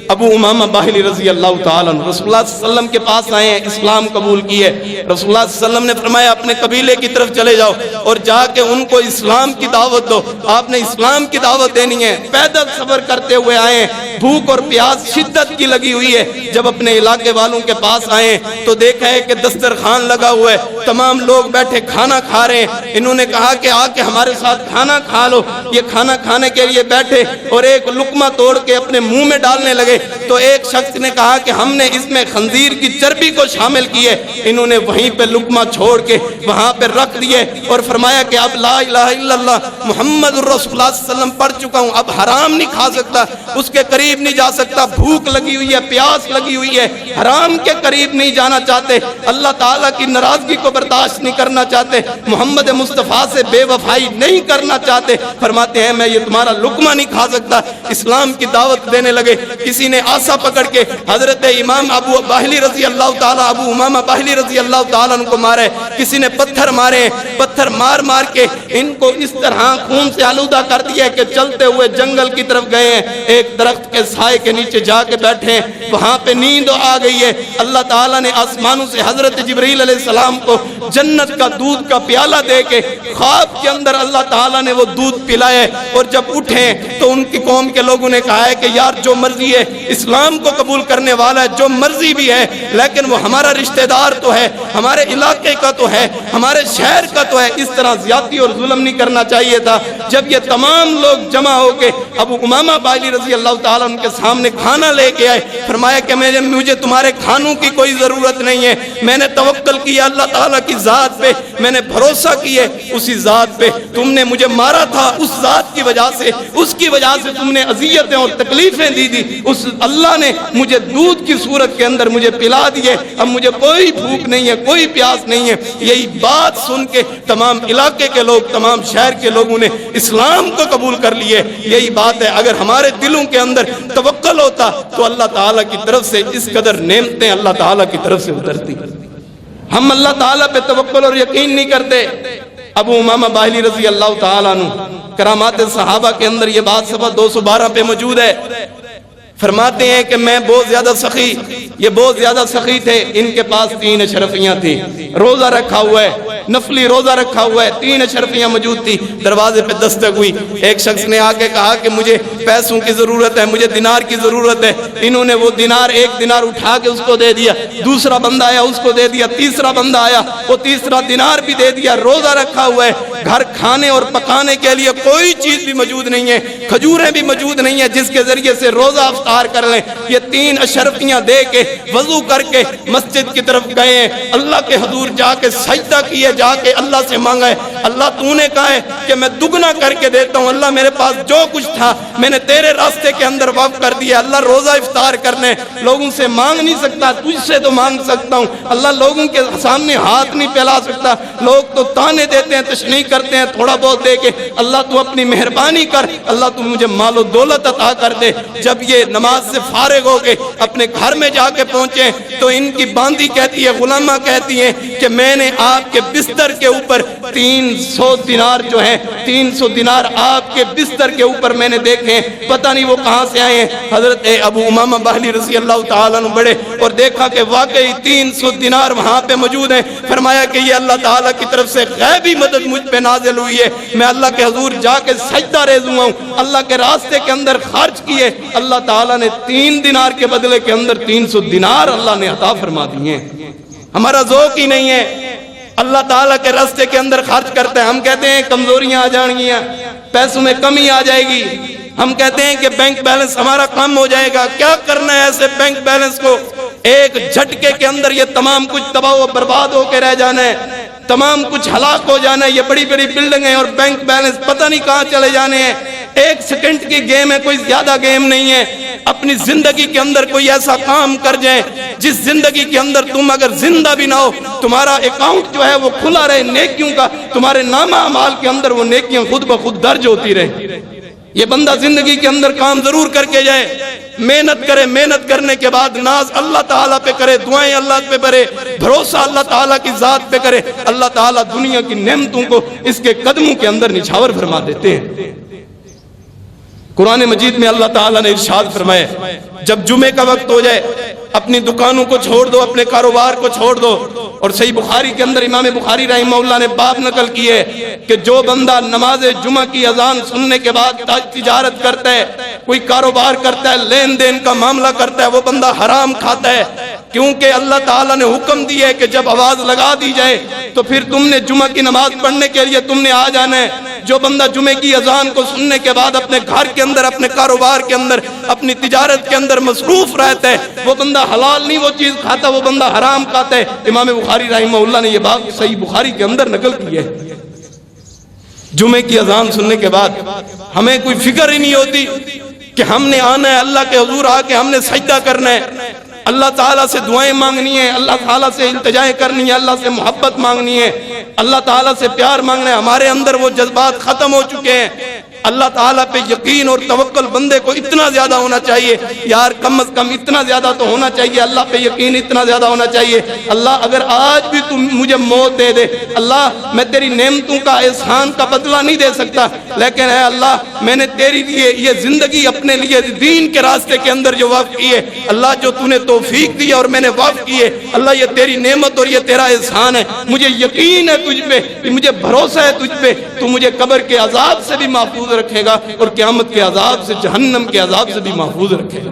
S3: ابو امامہ باہلی رضی اللہ تعالیٰ عنہ رسول اللہ صلی اللہ علیہ وسلم کے پاس آئے ہیں، اسلام قبول کیے۔ رسول اللہ صلی اللہ علیہ وسلم نے فرمایا اپنے قبیلے کی طرف چلے جاؤ اور جا کے ان کو اسلام کی دعوت دو۔ آپ نے اسلام کی دعوت دینی ہے، پیدل سفر کرتے ہوئے آئے ہیں، بھوک اور پیاس شدت کی لگی ہوئی ہے۔ جب اپنے علاقے والوں کے پاس آئے تو دیکھا ہے کہ دسترخوان لگا ہوا ہے، تمام لوگ بیٹھے کھانا کھا رہے ہیں۔ انہوں نے کہا کہ آ کے ہمارے ساتھ کھانا کھا لو۔ یہ کھانا کھانے کے لیے بیٹھے اور ایک لقمہ توڑ کے اپنے منہ میں ڈالنے لگے تو ایک شخص نے کہا کہ ہم نے اس میں خنزیر کی چربی کو شامل کی ہے۔ انہوں نے وہیں پہ لقمہ چھوڑ کے وہاں پہ رکھ دیے اور فرمایا کہ اب لا الہ الا اللہ محمد الرسول اللہ صلی اللہ علیہ وسلم پڑھ چکا ہوں، اب حرام نہیں کھا سکتا، اس کے قریب نہیں جا سکتا، بھوک لگی ہوئی ہے، پیاس لگی ہوئی ہے، حرام کے قریب نہیں جانا چاہتے، اللہ تعالیٰ کی ناراضگی کو برداشت نہیں کرنا چاہتے، محمد مصطفیٰ سے بے وفائی نہیں کرنا چاہتے۔ فرماتے ہیں میں یہ تمہارا لقمہ نہیں کھا سکتا، اسلام کی دعوت دینے لگے۔ کسی نے آسا پکڑ کے حضرت امام ابو باہلی رضی اللہ تعالیٰ ابو امامہ باہلی رضی اللہ تعالیٰ ان کو مارے، کسی نے پتھر مارے، پتھر مار مار کے ان کو اس طرح خون سے آلودہ کر دیا کہ چلتے ہوئے جنگل کی طرف گئے ہیں، ایک درخت کے سائے کے نیچے جا کے بیٹھے ہیں، وہاں پہ نیند آ گئی ہے۔ اللہ تعالیٰ نے آسمانوں سے حضرت جبریل علیہ السلام کو جنت کا دودھ کا پیالہ دے کے خواب کے اندر اللہ تعالیٰ نے وہ دودھ پلائے، اور جب اٹھے تو ان کی قوم کے لوگوں نے کہا ہے کہ یار جو مرضی ہے اسلام کو قبول کرنے والا ہے، جو مرضی بھی ہے، لیکن وہ ہمارا رشتہ دار تو ہے، ہمارے علاقے کا تو ہے، ہمارے شہر کا تو ہے، اس طرح زیادتی اور ظلم نہیں کرنا چاہیے تھا۔ جب یہ تمام لوگ جمع ہو کے ابو امامہ باہلی رضی اللہ تعالیٰ ان کے سامنے کھانا لے کے آئے، فرمایا کہ مجھے تمہارے کھانوں کی کوئی ضرورت نہیں ہے، میں نے توکل کیا اللہ تعالیٰ کی ذات پہ، میں نے بھروسہ کیے اسی ذات پہ، تم نے مجھے مارا تھا اس ذات کی وجہ سے، اس کی وجہ سے تم نے اذیتیں اور تکلیفیں دی تھی، اس اللہ نے مجھے دودھ کی صورت کے اندر مجھے پلا دیے، اب مجھے کوئی بھوک نہیں ہے، کوئی پیاس نہیں ہے۔ یہی بات سن کے تمام علاقے کے لوگ، تمام شہر کے لوگوں نے اسلام کو قبول کر لیے۔ یہی بات ہے، اگر ہمارے دلوں کے اندر توکل ہوتا تو اللہ تعالیٰ کی طرف سے اس قدر نعمتیں اللہ تعالیٰ کی طرف سے اترتی۔ ہم اللہ تعالیٰ پہ توکل اور یقین نہیں کرتے۔ ابو امامہ باہلی رضی اللہ تعالیٰ عنہ کرامات صحابہ کے اندر یہ بات صفحہ 212 پہ موجود ہے، فرماتے ہیں کہ میں بہت زیادہ سخی، یہ بہت زیادہ سخی تھے، ان کے پاس 3 اشرفیاں تھیں، روزہ رکھا ہوا ہے، نفلی روزہ رکھا ہوا ہے، 3 اشرفیاں موجود تھی۔ دروازے پہ دستک ہوئی، ایک شخص نے آ کے کہا کہ مجھے پیسوں کی ضرورت ہے، مجھے دینار کی ضرورت ہے۔ انہوں نے وہ دینار، 1 دینار اٹھا کے اس کو دے دیا، دوسرا بندہ آیا اس کو دے دیا، تیسرا بندہ آیا وہ تیسرا دینار بھی دے دیا۔ روزہ رکھا ہوا ہے، گھر کھانے اور پکانے کے لیے کوئی چیز بھی موجود نہیں ہے، کھجوریں بھی موجود نہیں ہیں جس کے ذریعے سے روزہ افطار کر لیں۔ یہ 3 اشرفیاں دے کے وضو کر کے مسجد کی طرف گئے ہیں، اللہ کے حضور جا کے سجدہ کیے، جا کے اللہ سے مانگا ہے، اللہ تو نے کہا ہے کہ میں دگنا کر کے دیتا ہوں، اللہ میرے پاس جو کچھ تھا میں نے تیرے راستے کے اندر وقف کر دیا، اللہ روزہ افطار کرنے لوگوں سے مانگ نہیں سکتا، تجھ سے تو مانگ سکتا ہوں، اللہ لوگوں کے سامنے ہاتھ نہیں پھیلا سکتا، لوگ تو تانے دیتے ہیں، تشنیع کرتے ہیں تھوڑا بہت دے کے، اللہ تو اپنی مہربانی کر، اللہ تو مجھے مال و دولت عطا کر دے۔ جب یہ نماز سے فارغ ہو کے اپنے گھر میں جا کے پہنچے تو ان کی باندی کہتی ہے، غلامہ کہتی ہیں کہ میں نے آپ کے بستر کے اوپر 300 دینار جو ہیں 300 دینار آپ کے بستر کے اوپر میں نے دیکھے، پتہ نہیں وہ کہاں سے آئے ہیں۔ حضرت ابو امامہ باہلی رضی اللہ تعالیٰ عنہ بڑے اور دیکھا کہ واقعی 300 دینار وہاں پہ موجود ہیں، فرمایا کہ یہ اللہ تعالیٰ کی طرف سے غیبی مدد مجھ پہ نازل ہوئی ہے، میں اللہ کے حضور جا کے سجدہ ریز ہوا ہوں، اللہ کے راستے کے اندر خرچ کیے، اللہ تعالیٰ نے 3 دینار کے بدلے کے اندر 300 دینار اللہ نے عطا فرما دیے۔ ہمارا ذوق ہی نہیں ہے اللہ تعالیٰ کے راستے کے اندر خرچ کرتے ہیں، ہم کہتے ہیں کمزوریاں آ جائیں گی، پیسوں میں کمی آ جائے گی، ہم کہتے ہیں کہ بینک بیلنس ہمارا کم ہو جائے گا۔ کیا کرنا ہے ایسے بینک بیلنس کو؟ ایک جھٹکے کے اندر یہ تمام کچھ تباہ و برباد ہو کے رہ جانا ہے، تمام کچھ ہلاک ہو جانا ہے، یہ بڑی بڑی بلڈنگیں اور بینک بیلنس پتہ نہیں کہاں چلے جانے ہیں۔ 1 سیکنڈ کی گیم ہے، کوئی زیادہ گیم نہیں ہے۔ اپنی زندگی کے اندر کوئی ایسا کام کر جائیں جس زندگی کے اندر تم اگر زندہ بھی نہ ہو، تمہارا اکاؤنٹ جو ہے وہ کھلا رہے نیکیوں کا، تمہارے نامہ اعمال کے اندر وہ نیکیاں خود بخود درج ہوتی رہے۔ یہ بندہ زندگی کے اندر کام ضرور کر کے جائے، محنت کرے، محنت کرنے کے بعد ناز اللہ تعالیٰ پہ کرے، دعائیں اللہ پہ کرے، بھروسہ اللہ تعالیٰ کی ذات پہ کرے، اللہ تعالیٰ دنیا کی نعمتوں کو اس کے قدموں کے اندر نچھاور فرما دیتے ہیں۔ قرآن مجید میں اللہ تعالیٰ نے ارشاد فرمایا جب جمعے کا وقت ہو جائے اپنی دکانوں کو چھوڑ دو، اپنے کاروبار کو چھوڑ دو. اور صحیح بخاری کے اندر امام بخاری رحمہ اللہ نے باب نقل کی ہے کہ جو بندہ نماز جمعہ کی اذان سننے کے بعد تجارت کرتا ہے، کوئی کاروبار کرتا ہے، لین دین کا معاملہ کرتا ہے، وہ بندہ حرام کھاتا ہے. کیونکہ اللہ تعالیٰ نے حکم دیا ہے کہ جب آواز لگا دی جائے تو پھر تم نے جمعہ کی نماز پڑھنے کے لیے تم نے آ جانا ہے. جو بندہ جمعے کی اذان کو سننے کے بعد اپنے گھر کے اندر، اپنے کاروبار کے اندر، اپنی تجارت کے اندر مصروف رہتا ہے، وہ بندہ حلال نہیں وہ چیز کھاتا، وہ بندہ حرام کھاتا ہے. امام بخاری رحمہ اللہ نے یہ بات صحیح بخاری کے اندر نقل کی ہے. جمعے کی اذان سننے کے بعد ہمیں کوئی فکر ہی نہیں ہوتی کہ ہم نے آنا ہے اللہ کے حضور، آ کے ہم نے سجدہ کرنا ہے، اللہ تعالیٰ سے دعائیں مانگنی ہے، اللہ تعالیٰ سے التجائیں کرنی ہے، اللہ سے محبت مانگنی ہے، اللہ تعالیٰ سے پیار مانگنا ہے. ہمارے اندر وہ جذبات ختم ہو چکے ہیں. اللہ تعالیٰ پہ یقین اور توکل بندے کو اتنا زیادہ ہونا چاہیے، یار کم از کم اتنا زیادہ تو ہونا چاہیے، اللہ پہ یقین اتنا زیادہ ہونا چاہیے. اللہ اگر آج بھی تم مجھے موت دے دے، اللہ میں تیری نعمتوں کا احسان کا بدلہ نہیں دے سکتا، لیکن اے اللہ میں نے تیری لیے یہ زندگی اپنے لیے دین کے راستے کے اندر جو وقف کی ہے، اللہ جو تو نے توفیق دی اور میں نے وقف کی ہے، اللہ یہ تیری نعمت اور یہ تیرا احسان ہے. مجھے یقین ہے تجھ پہ، مجھے بھروسہ ہے تجھ پہ، تو مجھے قبر کے عذاب سے بھی محفوظ رکھے گا اور قیامت کے عذاب سے، جہنم کے عذاب سے بھی محفوظ رکھے گا.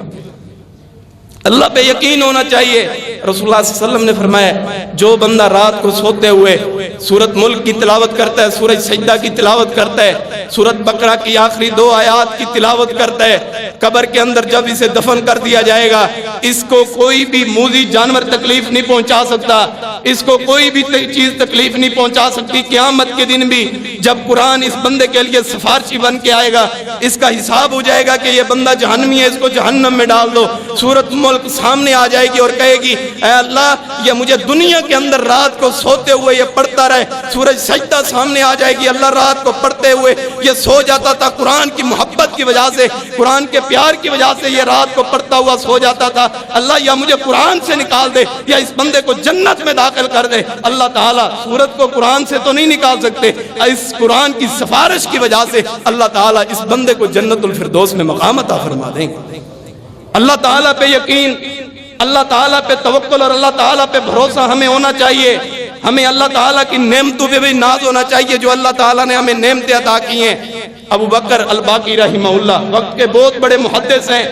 S3: اللہ پہ یقین ہونا چاہیے. رسول اللہ صلی اللہ علیہ وسلم نے فرمایا جو بندہ رات کو سوتے ہوئے سورۃ ملک کی تلاوت کرتا ہے، سورۃ سجدہ کی تلاوت کرتا ہے، سورۃ بقرہ کی آخری 2 آیات کی تلاوت کرتا ہے، قبر کے اندر جب اسے دفن کر دیا جائے گا اس کو کوئی بھی موذی جانور تکلیف نہیں پہنچا سکتا، اس کو کوئی بھی چیز تکلیف نہیں پہنچا سکتی. قیامت کے دن بھی جب قرآن اس بندے کے لیے سفارشی بن کے آئے گا، اس کا حساب ہو جائے گا کہ یہ بندہ جہنمی ہے، اس کو جہنم میں ڈال دو. سورۃ ملک سامنے آ جائے گی اور کہے گی اے اللہ یہ مجھے دنیا کے اندر رات کو سوتے ہوئے یہ پڑھتا رہے. سورج سجدہ سامنے آ جائے گی، اللہ رات کو پڑھتے ہوئے یہ سو جاتا تھا، قرآن کی محبت کی وجہ سے، قرآن کے پیار کی وجہ سے یہ رات کو پڑھتا ہوا سو جاتا تھا. اللہ یا مجھے قرآن سے نکال دے یا اس بندے کو جنت میں داخل کر دے. اللہ تعالیٰ سورت کو قرآن سے تو نہیں نکال سکتے، اس قرآن کی سفارش کی وجہ سے اللہ تعالیٰ اس بندے کو جنت الفردوس میں مقام عطا فرما دیں گے. اللہ تعالیٰ پہ یقین، اللہ تعالیٰ پہ توکل اور اللہ تعالیٰ پہ بھروسہ ہمیں ہونا چاہیے. ہمیں اللہ تعالیٰ کی نعمتوں پہ بھی ناز ہونا چاہیے جو اللہ تعالیٰ نے ہمیں نعمتیں عطا کی ہیں. ابو بکر الباقی رحمہ اللہ وقت کے بہت بڑے محدث ہیں،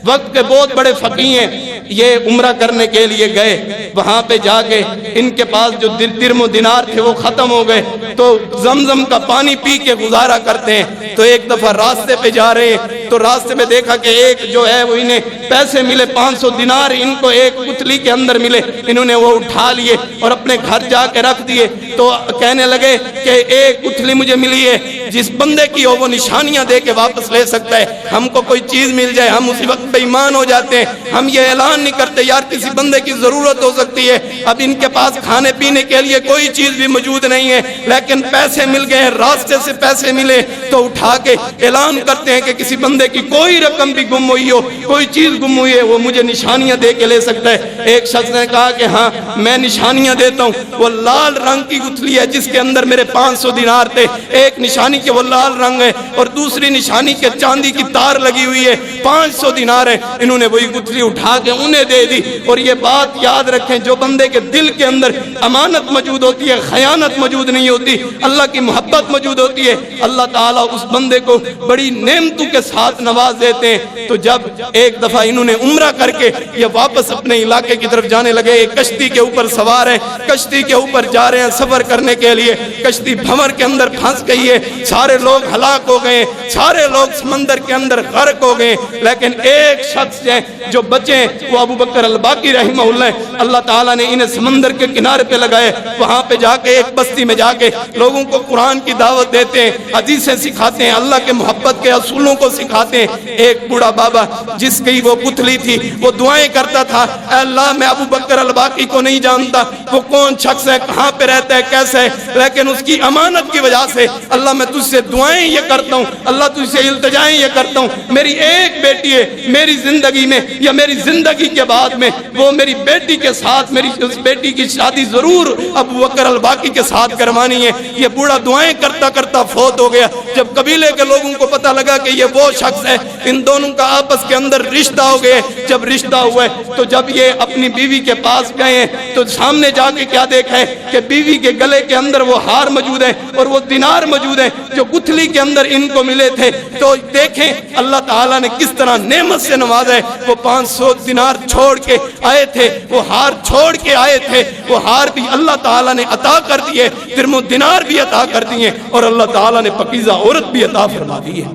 S3: وقت کے بہت بڑے فقیہ ہیں. یہ عمرہ کرنے کے لیے گئے، وہاں پہ جا کے ان کے پاس جو درم و دینار تھے وہ ختم ہو گئے، تو زمزم کا پانی پی کے گزارا کرتے ہیں. تو ایک دفعہ راستے پہ جا رہے ہیں تو راستے میں دیکھا کہ ایک جو ہے وہ انہیں پیسے ملے، 500 دینار ان کو ایک پتلی کے اندر ملے. انہوں نے وہ اٹھا لیے اور اپنے گھر جا کے رکھ دیے. تو کہنے لگے کہ ایک پتلی مجھے ملی ہے، جس بندے کی ہو وہ نشانیاں دے کے واپس لے سکتا ہے. ہم کو کوئی چیز مل جائے ہم اسی وقت بے ایمان ہو جاتے ہیں. ہم یہ اعلان نہیں کرتے یار کسی بندے کی ضرورت ہو سکتی ہے. اب ان کے پاس کھانے پینے کے لیے کوئی چیز بھی موجود نہیں ہے، لیکن پیسے مل گئے، راستے سے پیسے ملے تو اٹھا کے اعلان کرتے ہیں کہ کسی بندے کی کوئی رقم بھی گم ہوئی ہو، کوئی چیز گم ہوئی ہے، وہ مجھے نشانیاں دے کے لے سکتا ہے. ایک شخص نے کہا کہ ہاں میں نشانیاں دیتا ہوں. وہ لال رنگ کی گتھلی ہے جس کے اندر میرے 500 دینار تھے، ایک نشانی کے وہ لال رنگ ہے اور دوسری نشانی کے چاندی کی تار لگی ہوئی ہے، 500 دینار ہے. انہوں نے وہی گتھلی اٹھا کے انہیں دے دی. اور یہ بات یاد رکھیں جو بندے کے دل کے اندر امانت موجود ہوتی ہے، خیانت موجود نہیں ہوتی، اللہ کی محبت موجود ہوتی ہے، اللہ تعالیٰ اس بندے کو بڑی نعمتوں کے ساتھ نواز دیتے ہیں. تو جب ایک دفعہ انہوں نے عمرہ کر کے یہ واپس اپنے علاقے کی طرف جانے لگے، ایک کشتی کے اوپر سوار ہیں، کشتی کے اوپر جا رہے ہیں سفر کرنے کے لیے. کشتی بھنور کے اندر پھنس گئی ہے، سارے لوگ ہلاک ہو گئے، سارے لوگ سمندر کے اندر غرق ہو گئے، لیکن ایک شخص جو بچے وہ ابو بکر الباقی رحمہ اللہ. اللہ تعالیٰ نے انہیں سمندر کے کنارے پہ لگائے، وہاں پہ جا کے ایک بستی میں جا کے لوگوں کو قرآن کی دعوت دیتے ہیں، حدیثیں سکھاتے ہیں، اللہ کے محبت کے اصولوں کو سکھاتے ہیں. ایک بوڑھا بابا جس کی وہ گتھلی تھی وہ دعائیں کرتا تھا، اے اللہ میں ابو بکر الباقی کو نہیں جانتا، وہ کون شخص ہے، کہاں پہ رہتا ہے، کیسے ہے، لیکن اس کی امانت کی وجہ سے اللہ میں تجھ سے دعائیں یہ کرتا ہوں، اللہ تجھ سے التجائیں یہ کرتا ہوں. میری ایک بیٹی ہے، میری زندگی میں یا میری زندگی کے بعد میں وہ میری بیٹی کے ساتھ، میری اس بیٹی کی شادی ضرور ابو بکر الباقی کے ساتھ کروانی ہے. یہ بوڑھا دعائیں کرتا کرتا فوت ہو گیا. جب قبیلے کے لوگوں کو پتہ لگا کہ یہ وہ شخص ہے، ان دونوں کا آپس کے اندر رشتہ ہو گئے، جب رشتہ ہوا ہے تو جب یہ اپنی بیوی کے پاس گئے ہیں تو سامنے جا کے کیا دیکھا ہے کہ بیوی کے گلے کے اندر وہ ہار موجود ہے اور وہ دینار موجود ہے جو گٹھلی کے اندر ان کو ملے تھے۔ تو دیکھیں اللہ تعالیٰ نے کس طرح نعمت سے نوازا ہے۔ وہ 500 دینار چھوڑ کے آئے تھے، وہ ہار چھوڑ کے آئے تھے، وہ ہار بھی اللہ تعالیٰ نے عطا کر دیے، درم و دینار بھی عطا کر دیے، اور اللہ تعالیٰ نے پاکیزہ عورت بھی عطا فرما دی ہے۔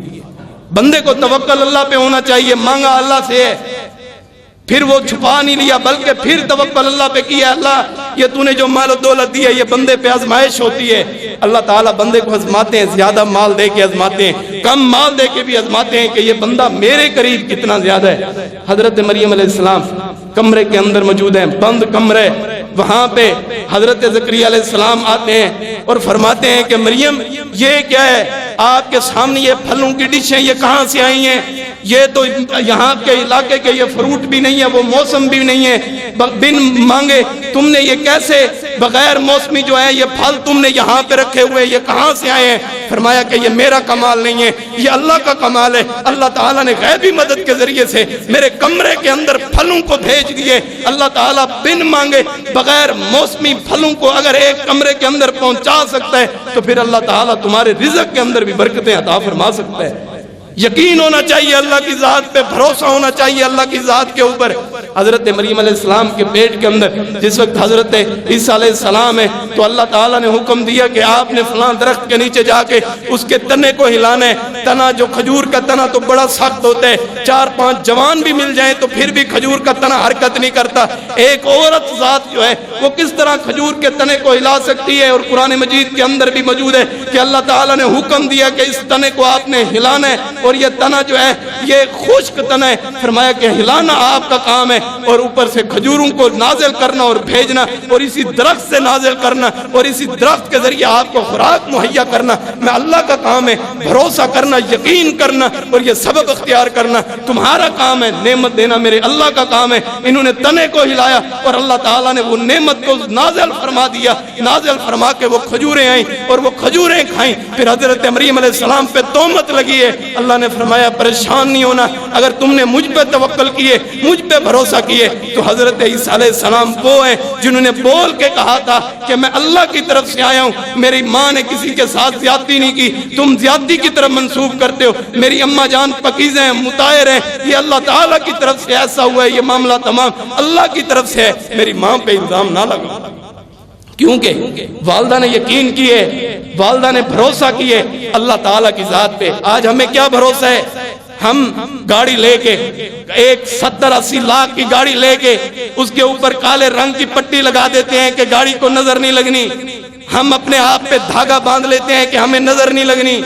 S3: بندے کو توکل اللہ پہ ہونا چاہیے، مانگا اللہ سے ہے، پھر وہ چھپا نہیں لیا بلکہ پھر توکل اللہ پہ کیا، اللہ یہ تو نے جو مال و دولت دی ہے یہ بندے پہ آزمائش ہوتی ہے۔ اللہ تعالیٰ بندے کو آزماتے ہیں، زیادہ مال دے کے آزماتے ہیں، کم مال دے کے بھی آزماتے ہیں کہ یہ بندہ میرے قریب کتنا زیادہ ہے۔ حضرت مریم علیہ السلام کمرے کے اندر موجود ہیں، بند کمرے، وہاں پہ حضرت زکریا علیہ السلام آتے ہیں اور فرماتے ہیں کہ مریم یہ کیا ہے آپ کے سامنے، یہ پھلوں کی ڈشیں یہ کہاں سے آئی ہیں؟ یہ تو یہاں کے علاقے کے یہ فروٹ بھی نہیں ہے، وہ موسم بھی نہیں ہے، بن مانگے تم نے یہ کیسے بغیر موسمی جو ہے یہ پھل تم نے یہاں پہ رکھے ہوئے، یہ کہاں سے آئے ہیں؟ فرمایا کہ یہ میرا کمال نہیں ہے، یہ اللہ کا کمال ہے۔ اللہ تعالیٰ نے غیبی مدد کے ذریعے سے میرے کمرے کے اندر پھلوں کو بھیج دیے۔ اللہ تعالیٰ بن مانگے بغیر موسمی پھلوں کو اگر ایک کمرے کے اندر پہنچا سکتا ہے تو پھر اللہ تعالیٰ تمہارے رزق کے اندر بھی برکتیں عطا فرما سکتا ہے۔ یقین ہونا چاہیے اللہ کی ذات پہ، بھروسہ ہونا چاہیے اللہ کی ذات کے اوپر۔ حضرت مریم علیہ السلام کے پیٹ کے اندر جس وقت حضرت عیسیٰ علیہ السلام ہے تو اللہ تعالیٰ نے حکم دیا کہ آپ نے فلاں درخت کے نیچے جا کے اس کے تنے کو ہلانا ہے۔ تنا جو کھجور کا تنا تو بڑا سخت ہوتا ہے، 4-5 جوان بھی مل جائیں تو پھر بھی کھجور کا تنا حرکت نہیں کرتا۔ ایک عورت ذات جو ہے وہ کس طرح کھجور کے تنے کو ہلا سکتی ہے؟ اور قرآن مجید کے اندر بھی موجود ہے کہ اللہ تعالیٰ نے حکم دیا کہ اس تنے کو آپ نے ہلانا ہے، اور یہ تنا جو ہے یہ خشک تنا ہے، فرمایا کہ ہلانا آپ کا کام ہے، اور اوپر سے کھجوروں کو نازل کرنا اور بھیجنا، اور اسی درخت سے نازل کرنا، اور اسی درخت کے ذریعے آپ کو خوراک مہیا کرنا میں اللہ کا کام ہے۔ بھروسہ کرنا، یقین کرنا اور یہ سبب اختیار کرنا تمہارا کام ہے، نعمت دینا میرے اللہ کا کام ہے۔ انہوں نے تنے کو ہلایا اور اللہ تعالیٰ نے وہ نعمت کو نازل فرما دیا، نازل فرما کے وہ کھجوریں آئیں اور وہ کھجوریں کھائیں۔ پھر حضرت مریم علیہ السلام پہ تہمت لگی ہے، اللہ نے فرمایا پریشان نہیں ہونا، اگر تم نے مجھ پہ توکل کیے، مجھ پہ بھروسہ کیے تو حضرت عیسیٰ علیہ السلام وہ ہیں جنہوں نے بول کے کہا تھا کہ میں اللہ کی طرف سے آیا ہوں، میری ماں نے کسی کے ساتھ زیادتی نہیں کی، تم زیادتی کی طرف منسوب کرتے ہو، میری اماں جان پاکیزہ ہیں، مطہر ہیں، یہ اللہ تعالیٰ کی طرف سے ایسا ہوا ہے، یہ معاملہ تمام اللہ کی طرف سے ہے، میری ماں پہ الزام نہ لگا۔ کیونکہ والدہ نے یقین کیے، والدہ نے بھروسہ کیے اللہ تعالیٰ کی ذات پہ۔ آج ہمیں کیا بھروسہ ہے؟ ہم گاڑی لے کے 70-80 لاکھ کی گاڑی لے کے اس کے اوپر کالے رنگ کی پٹی لگا دیتے ہیں کہ گاڑی کو نظر نہیں لگنی، ہم اپنے آپ پہ دھاگا باندھ لیتے ہیں کہ ہمیں نظر نہیں لگنی،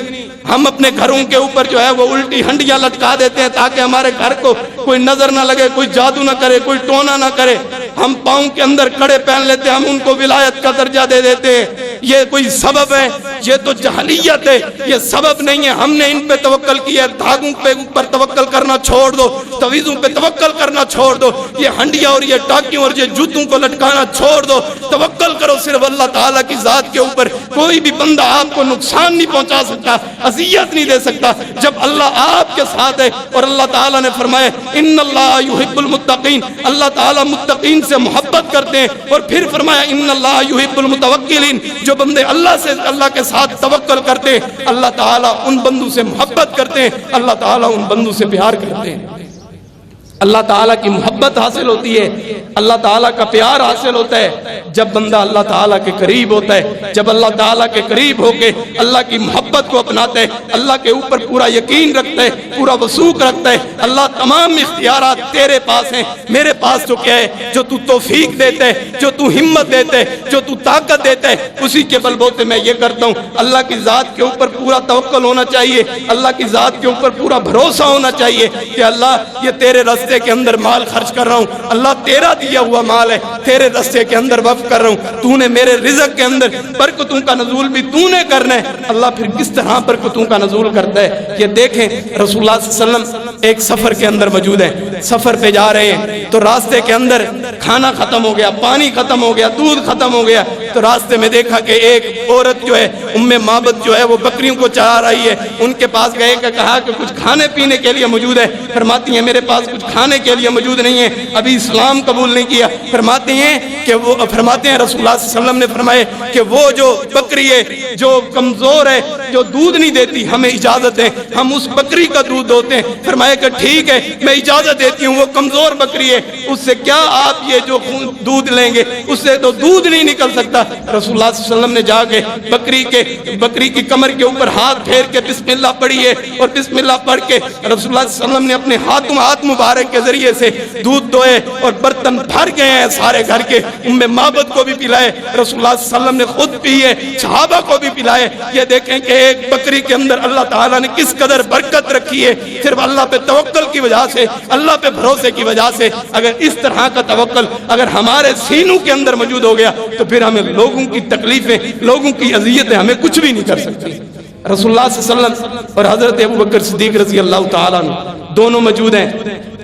S3: ہم اپنے گھروں کے اوپر جو ہے وہ الٹی ہنڈیاں لٹکا دیتے ہیں تاکہ ہمارے گھر کو کوئی نظر نہ لگے، کوئی جادو نہ کرے، کوئی ٹونا نہ کرے، ہم پاؤں کے اندر کڑے پہن لیتے ہیں، ہم ان کو ولایت کا درجہ دے دیتے ہیں۔ یہ کوئی سبب ہے؟ یہ تو جہلیت ہے، یہ سبب نہیں ہے۔ ہم نے ان پہ توکل کیا، دھاگوں پہ اوپر توکل کرنا چھوڑ دو، تویزوں پہ توکل کرنا چھوڑ دو، یہ ہنڈیاں اور یہ ٹاکیوں اور یہ جوتوں کو لٹکانا چھوڑ دو، توکل کرو صرف اللہ تعالیٰ کی ذات کے اوپر۔ کوئی بھی بندہ آپ کو نقصان نہیں پہنچا سکتا، اذیت نہیں دے سکتا جب اللہ آپ کے ساتھ ہے۔ اور اللہ تعالیٰ نے فرمایا ان اللہ یحب المتقین، اللہ تعالیٰ متقین سے محبت کرتے ہیں، اور پھر فرمایا ان اللہ یحب المتوکلین، جو بندے اللہ کے ساتھ توکل کرتے ہیں اللہ تعالیٰ ان بندوں سے محبت کرتے ہیں، اللہ تعالیٰ ان بندوں سے پیار کرتے ہیں۔ اللہ تعالیٰ کی محبت حاصل ہوتی ہے، اللہ تعالیٰ کا پیار حاصل ہوتا ہے جب بندہ اللہ تعالیٰ کے قریب ہوتا ہے، جب اللہ تعالیٰ کے قریب ہو کے اللہ کی محبت کو اپناتا ہے، اللہ کے اوپر پورا یقین رکھتا ہے، پورا وثوق رکھتا ہے۔ اللہ تمام اختیارات تیرے پاس ہیں، میرے پاس تو کیا ہے؟ جو تو توفیق دیتا ہے، جو تو ہمت دیتا ہے، جو تو طاقت دیتا ہے، اسی کے بل بوتے میں یہ کرتا ہوں۔ اللہ کی ذات کے اوپر پورا توکل ہونا چاہیے، اللہ کی ذات کے اوپر پورا بھروسہ ہونا چاہیے کہ اللہ یہ تیرے راستے کے اندر مال خرچ کر رہا ہوں، اللہ تیرا دیا ہوا مال ہے، تیرے راستے کے اندر وقف کر رہا ہوں، تو نے میرے رزق کے اندر برکتوں کا نزول بھی تو نے کرنا ہے۔ اللہ پھر کس طرح برکتوں کا نزول کرتا ہے یہ دیکھیں۔ رسول اللہ صلی اللہ علیہ وسلم ایک سفر کے اندر موجود ہے، سفر پہ جا رہے ہیں تو راستے کے اندر کھانا ختم ہو گیا، پانی ختم ہو گیا، دودھ ختم ہو گیا،
S4: تو راستے میں دیکھا کہ ایک عورت جو ہے ام معبد جو ہے وہ بکریوں کو چرا رہی ہے. ان کے پاس گئے کہ کہا کہ کچھ کھانے پینے کے لیے موجود ہے. فرماتی ہیں میرے پاس کچھ کھانے کے لیے موجود نہیں ہے, ابھی اسلام قبول نہیں کیا. فرماتے ہیں رسول اللہ صلی اللہ علیہ وسلم نے فرمائے کہ وہ جو بکری ہے جو کمزور ہے, جو دودھ نہیں دیتی, ہمیں اجازت ہے ہم اس بکری کا دودھ دوتے ہیں. فرمایا کہ ٹھیک ہے میں اجازت دیتی ہوں, وہ کمزور بکری ہے, اس سے کیا آپ یہ جو دودھ لیں گے, اس سے تو دودھ نہیں نکل سکتا. رسول اللہ صلی اللہ علیہ وسلم نے جا کے بکری کی کمر کے اوپر ہاتھ پھیر کے بسم اللہ پڑھی ہے, اور بسم اللہ پڑھ کے رسول اللہ صلی اللہ علیہ وسلم نے اپنے ہاتھ مبارک کے ذریعے سے دودھ دوئے اور برتن بھر گئے ہیں سارے گھر کے. ام معبد کو بھی پلائے, رسول اللہ صلی اللہ علیہ وسلم نے خود پیے, صحابہ کو بھی پلائے. یہ دیکھیں کہ ایک بکری کے اندر اللہ تعالیٰ نے کس قدر برکت رکھی ہے, صرف اللہ پہ توکل کی وجہ سے, اللہ پہ بھروسے کی وجہ سے. اگر اس طرح کا توکل اگر ہمارے سینوں کے اندر موجود ہو گیا تو پھر ہمیں لوگوں کی تکلیفیں, لوگوں کی اذیتیں ہمیں کچھ بھی نہیں کر سکتی. رسول اللہ صلی اللہ علیہ وسلم اور حضرت ابو بکر صدیق رضی اللہ تعالیٰ عنہ دونوں موجود ہیں,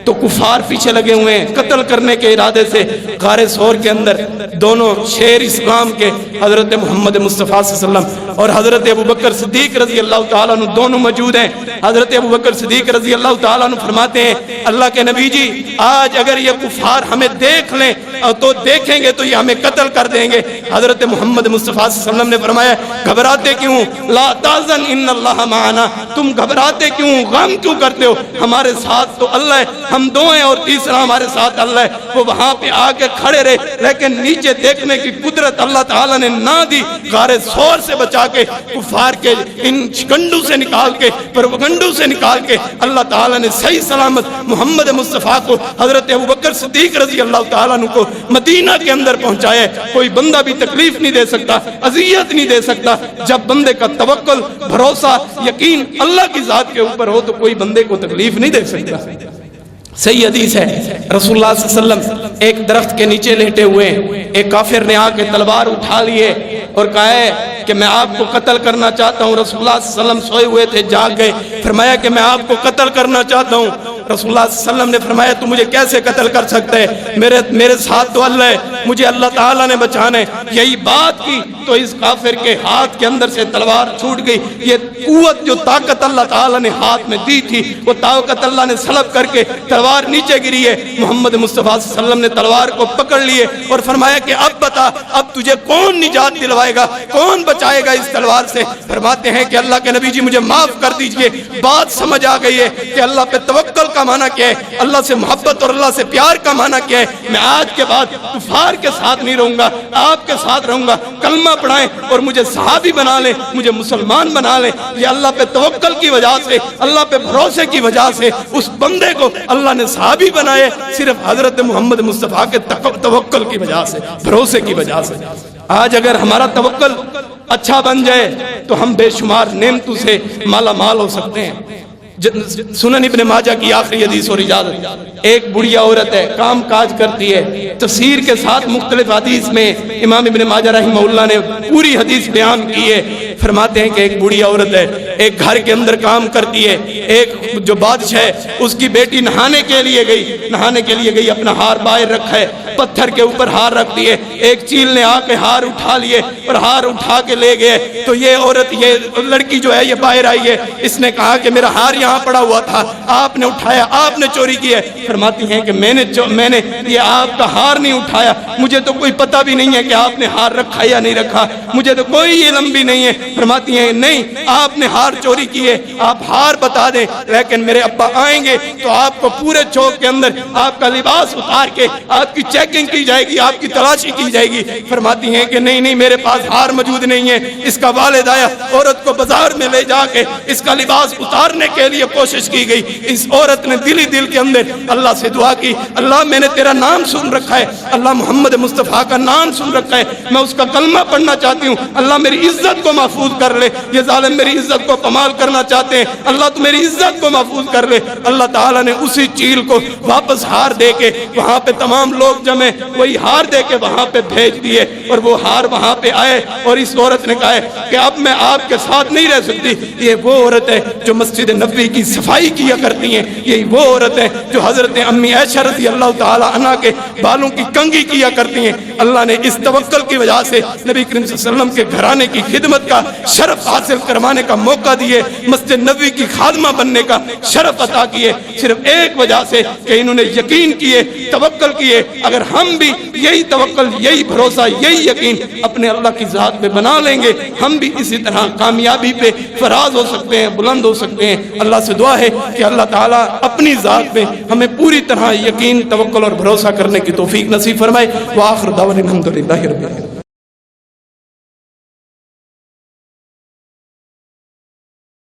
S4: تو کفار پیچھے لگے ہوئے ہیں قتل کرنے کے ارادے سے. غار ثور کے اندر دونوں شیر اسلام کے حضرت محمد مصطفیٰ صلی اللہ علیہ وسلم اور حضرت ابو بکر صدیق رضی اللہ تعالیٰ عنہ دونوں موجود ہیں. حضرت ابو بکر صدیق رضی اللہ تعالیٰ عنہ فرماتے ہیں اللہ کے نبی جی آج اگر یہ کفار ہمیں دیکھ لیں تو دیکھیں گے تو یہ ہمیں قتل کر دیں گے. حضرت محمد مصطفیٰ صلی اللہ علیہ وسلم نے فرمایا گھبراتے کیوں, لا تحزن ان اللہ معنا, تم گھبراتے کیوں, غم کیوں کرتے ہو, ہمارے ساتھ تو اللہ ہے, ہم دو ہیں اور تیسرا ہمارے ساتھ اللہ ہے. وہ وہاں پہ آ کے کھڑے رہے, لیکن نیچے دیکھنے کی قدرت اللہ تعالیٰ نے نہ دی. غار ثور سے بچا کے, کفار کے ان شکنڈوں سے نکال کے, پروپگنڈوں سے نکال کے اللہ تعالیٰ نے صحیح سلامت محمد مصطفیٰ کو, حضرت ابو بکر صدیق رضی اللہ تعالیٰ عنہ کو مدینہ کے اندر پہنچایا. کوئی بندہ بھی تکلیف نہیں دے سکتا, اذیت نہیں دے سکتا. جب بندے کا توکل, بھروسہ, یقین اللہ کی ذات کے اوپر ہو تو کوئی بندے کو تکلیف نہیں دے سکتا. صحیح حدیث ہے, رسول اللہ صلی اللہ علیہ وسلم ایک درخت کے نیچے لیٹے ہوئے ہیں, ایک کافر نے آ کے تلوار اٹھا لیے اور کہا ہے کہ میں آپ کو قتل کرنا چاہتا ہوں. رسول اللہ صلی اللہ علیہ وسلم سوئے ہوئے تھے, جاگ گئے, فرمایا کہ میں آپ کو قتل کرنا چاہتا ہوں. رسول اللہ صلی اللہ علیہ وسلم نے فرمایا تو مجھے کیسے قتل کر سکتے ہے, میرے ساتھ تو اللہ ہے, مجھے اللہ تعالیٰ نے بچانا ہے. یہی بات کی تو اس کافر کے ہاتھ کے اندر سے تلوار چھوٹ گئی. یہ قوت جو طاقت اللہ تعالیٰ نے ہاتھ میں دی تھی وہ طاقت اللہ نے سلب کر کے تلوار نیچے گری ہے. محمد مصطفیٰ صلی اللہ علیہ وسلم نے تلوار کو پکڑ لیے اور فرمایا کہ اب بتا, اب تجھے کون نجات دلوائے گا, کون بچائے گا اس تلوار سے. فرماتے ہیں کہ اللہ کے نبی جی مجھے معاف کر دیجئے, بات سمجھ آ گئی ہے کہ اللہ پہ توکل کا معنی کیا ہے, اللہ سے محبت اور اللہ سے پیار کا معنی کیا ہے. میں آج کے بعد کفار کے ساتھ نہیں رہوں گا, آپ کے ساتھ رہوں گا. کلمہ پڑھائیں اور مجھے صحابی بنا لیں, مجھے مسلمان بنا لیں. یہ اللہ پہ توکل کی وجہ سے, اللہ پہ بھروسے کی وجہ سے اس بندے کو اللہ نے صحابی بنائے, صرف حضرت محمد مصطفیٰ کے توکل کی وجہ سے, بھروسے کی وجہ سے. آج اگر ہمارا توکل اچھا بن جائے تو ہم بے شمار نعمتوں سے مالا مال ہو سکتے ہیں. سنن ابن ماجہ کی آخری حدیث اور اجازت, ایک بڑھیا عورت ہے, کام کاج کرتی ہے. تفسیر کے ساتھ مختلف حدیث میں امام ابن ماجہ رحمہ اللہ نے پوری حدیث بیان کی ہے. فرماتے ہیں کہ ایک بڑھیا عورت ہے, ایک گھر کے اندر کام کرتی ہے. ایک جو بادشاہ ہے اس کی بیٹی نہانے کے لیے گئی, اپنا ہار باہر رکھا ہے, پتھر کے اوپر ہار رکھ دیے. ایک چیل نے آ کے ہار اٹھا لیے اور ہار اٹھا کے لے گئے. تو یہ عورت, یہ لڑکی جو ہے یہ باہر آئی ہے, اس نے کہا کہ میرا ہار یہاں پڑا ہوا تھا, آپ نے اٹھایا, آپ نے چوری کی ہے. فرماتی ہیں کہ میں نے یہ آپ کا ہار نہیں اٹھایا, مجھے تو کوئی پتہ بھی نہیں ہے کہ آپ نے ہار رکھا یا نہیں رکھا, مجھے تو کوئی علم بھی نہیں ہے. فرماتی ہیں نہیں, آپ نے ہار چوری کی ہے, آپ ہار بتا دیں, لیکن میرے ابا آئیں گے تو آپ کو پورے چوک کے اندر آپ کا لباس اتار کے آپ کی چیکنگ کی جائے گی, آپ کی تلاشی کی جائے گی. فرماتی ہیں کہ نہیں میرے پاس ہار موجود نہیں ہے. اس کا والد آیا, عورت کو بازار میں لے جا کے اس کا لباس اتارنے کے لیے کوشش کی گئی. اس عورت نے دل کے اندر اللہ سے دعا کی, اللہ میں نے تیرا نام سن رکھا ہے, اللہ محمد مصطفیٰ کا نام سن رکھا ہے, میں اس کا کلمہ پڑھنا چاہتی ہوں, اللہ میری عزت کو محفوظ محفوظ کر لے، یہ ظالم میری عزت کو پامال کرنا چاہتے ہیں، اللہ تو میری عزت کو محفوظ کر لے۔ اللہ تعالیٰ نے اسی چیل کو واپس ہار دے کے وہاں پہ تمام لوگ جمع وہی ہار دے کے وہاں پہ بھیج دیے، اور وہ ہار وہاں پہ آئے، اور اس عورت نے کہا ہے کہ اب میں آپ کے ساتھ نہیں رہ سکتی۔ یہ وہ عورت ہے جو مسجد نبوی کی صفائی کیا کرتی ہیں، یہی وہ عورت ہے جو حضرت امی عائشہ رضی اللہ تعالی عنہ کے بالوں کی کنگھی کیا کرتی ہیں۔ اللہ نے اس توکل کی وجہ سے نبی کریم صلی اللہ علیہ وسلم کے گھرانے کی خدمت کا شرف حاصل کروانے کا موقع دیے، مسجد نبوی کی خادمہ بننے کا شرف عطا کیے، صرف ایک وجہ سے کہ انہوں نے یقین کیے، توکل کیے۔ اگر ہم بھی یہی توکل، یہی بھروسہ، یہی یقین اپنے اللہ کی ذات پہ بنا لیں گے، ہم بھی اسی طرح کامیابی پہ فراز ہو سکتے ہیں، بلند ہو سکتے ہیں۔ اللہ سے دعا ہے کہ اللہ تعالیٰ اپنی ذات پہ ہمیں پوری طرح یقین، توکل اور بھروسہ کرنے کی توفیق نصیب فرمائے۔ وآخر دعوانا الحمدللہ رب العالمین۔